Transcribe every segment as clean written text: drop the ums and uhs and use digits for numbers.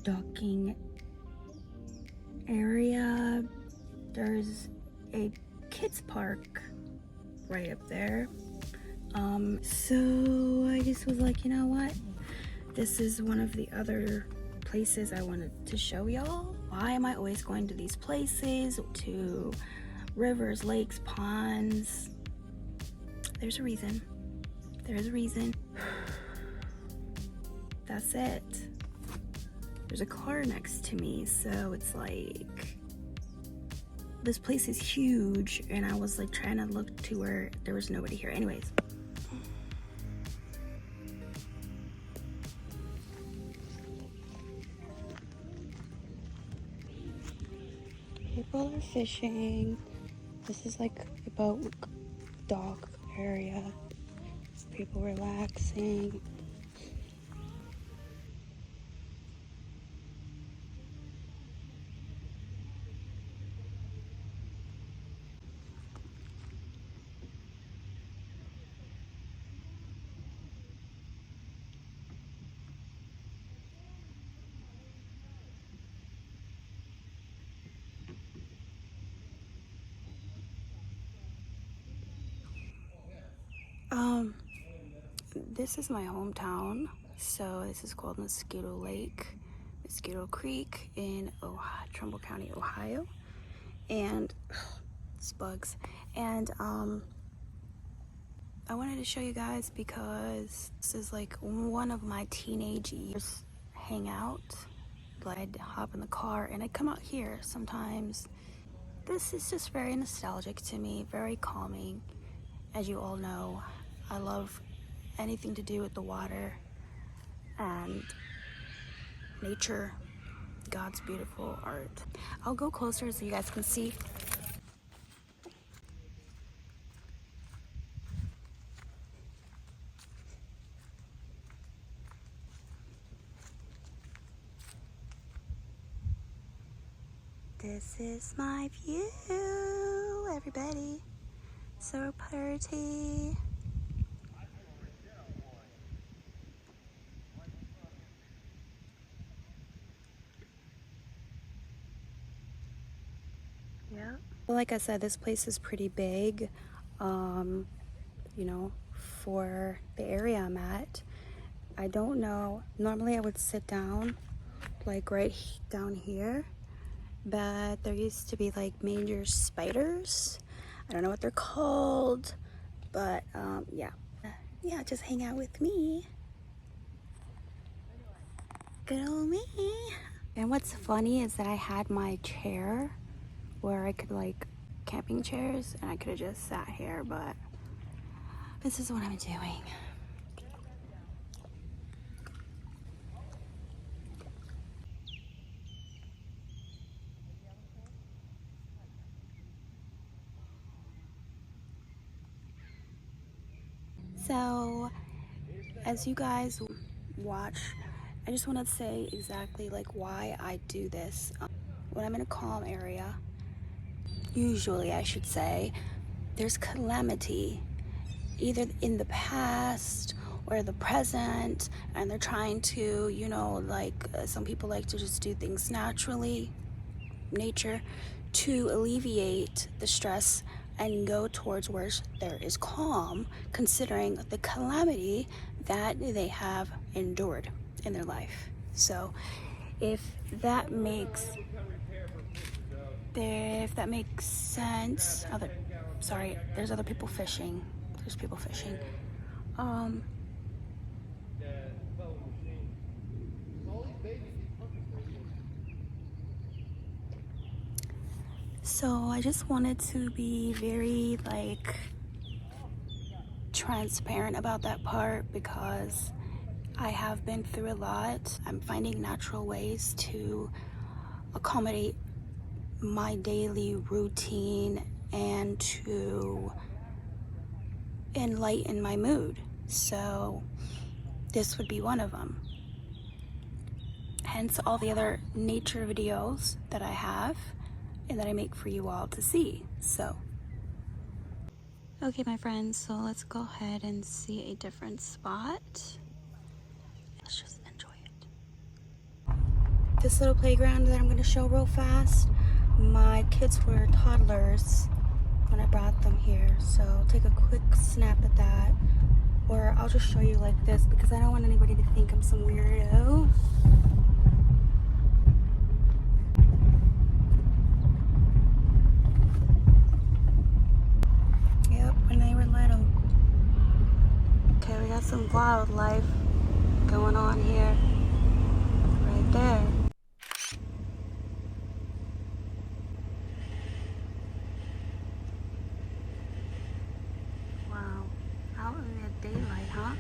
docking area. There's a kids park right up there. So I just was like, you know what? This is one of the other places I wanted to show y'all. Why am I always going to these places? To rivers, lakes, ponds? There's a reason. There's a reason. That's it. There's a car next to me, so it's like, this place is huge, and I was like trying to look to where there was nobody here. Anyways. People are fishing. This is like a boat dock area. People relaxing. This is my hometown. So this is called Mosquito Lake, Mosquito Creek in Trumbull County, Ohio. And it's bugs. And I wanted to show you guys because this is like one of my teenage years hangout. Like I'd hop in the car and I'd come out here sometimes. This is just very nostalgic to me, very calming. As you all know, I love anything to do with the water and nature, God's beautiful art. I'll go closer so you guys can see. This is my view, everybody. So pretty. Yeah. Like I said, this place is pretty big, you know, for the area I'm at. I don't know. Normally I would sit down, like right down here, but there used to be like major spiders. I don't know what they're called, but yeah, just hang out with me. Good old me. And what's funny is that I had my chair where I could like camping chairs and I could have just sat here, but this is what I'm doing. So as you guys watch, I just want to say exactly like why I do this. When I'm in a calm area, usually I should say, there's calamity, either in the past or the present, and they're trying to, you know, like some people like to just do things naturally, nature, to alleviate the stress and go towards where there is calm, considering the calamity that they have endured in their life. So if that makes sense. Sorry, there's other people fishing. There's people fishing. So I just wanted to be very like transparent about that part because I have been through a lot. I'm finding natural ways to accommodate my daily routine and to enlighten my mood. So this would be one of them. Hence all the other nature videos that I have and that I make for you all to see. So okay, my friends, so let's go ahead and see a different spot. Let's just enjoy it. This little playground that I'm going to show real fast, my kids were toddlers when I brought them here, so I'll take a quick snap at that, or I'll just show you like this because I don't want anybody to think I'm some weirdo. Yep, when they were little. Okay, we got some wildlife going on here, right there. Wow, out in the daylight, huh?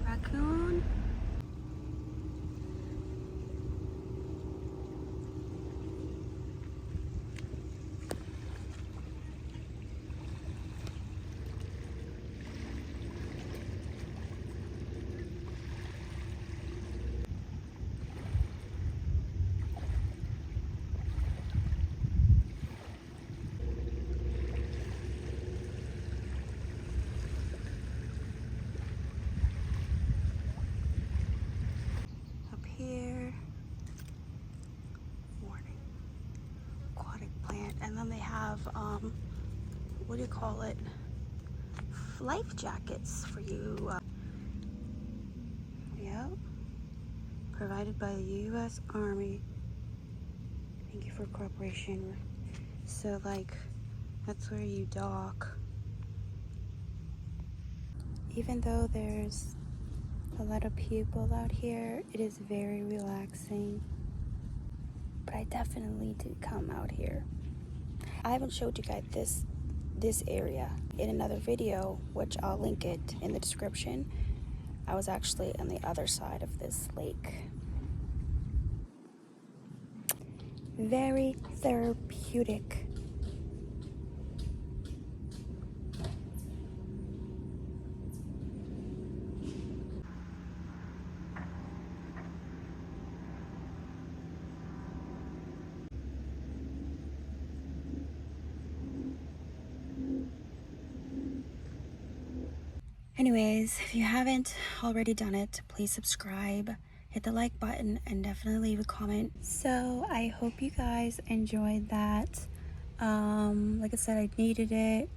Raccoon? Up here. Warning. Aquatic plant. And then they have, what do you call it? Life jackets for you. Yep. Provided by the U.S. Army. Thank you for cooperation. So, like, that's where you dock. Even though there's a lot of people out here, it is very relaxing. But I definitely do come out here. I haven't showed you guys this area in another video, which I'll link it in the description. I was actually on the other side of this lake. Very therapeutic. Anyways, if you haven't already done it, please subscribe, hit the like button, and definitely leave a comment. So I hope you guys enjoyed that. Like I said, I needed it.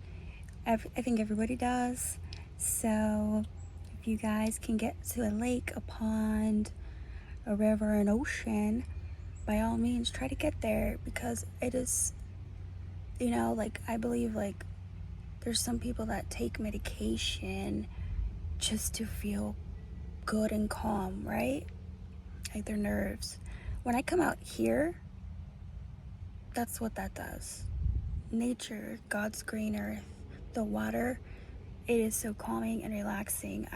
I think everybody does. So if you guys can get to a lake, a pond, a river, an ocean, by all means try to get there, because it is, you know, like, I believe, like, there's some people that take medication just to feel good and calm, right? Like their nerves. When I come out here, that's what that does. Nature, God's green earth, the water, it is so calming and relaxing.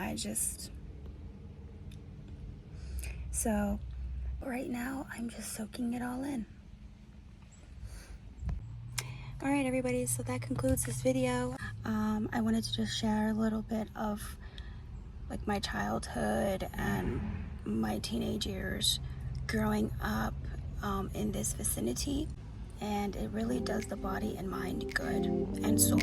So right now I'm just soaking it all in. All right, everybody, so that concludes this video. I wanted to just share a little bit of like my childhood and my teenage years growing up in this vicinity, and it really does the body and mind good and soul.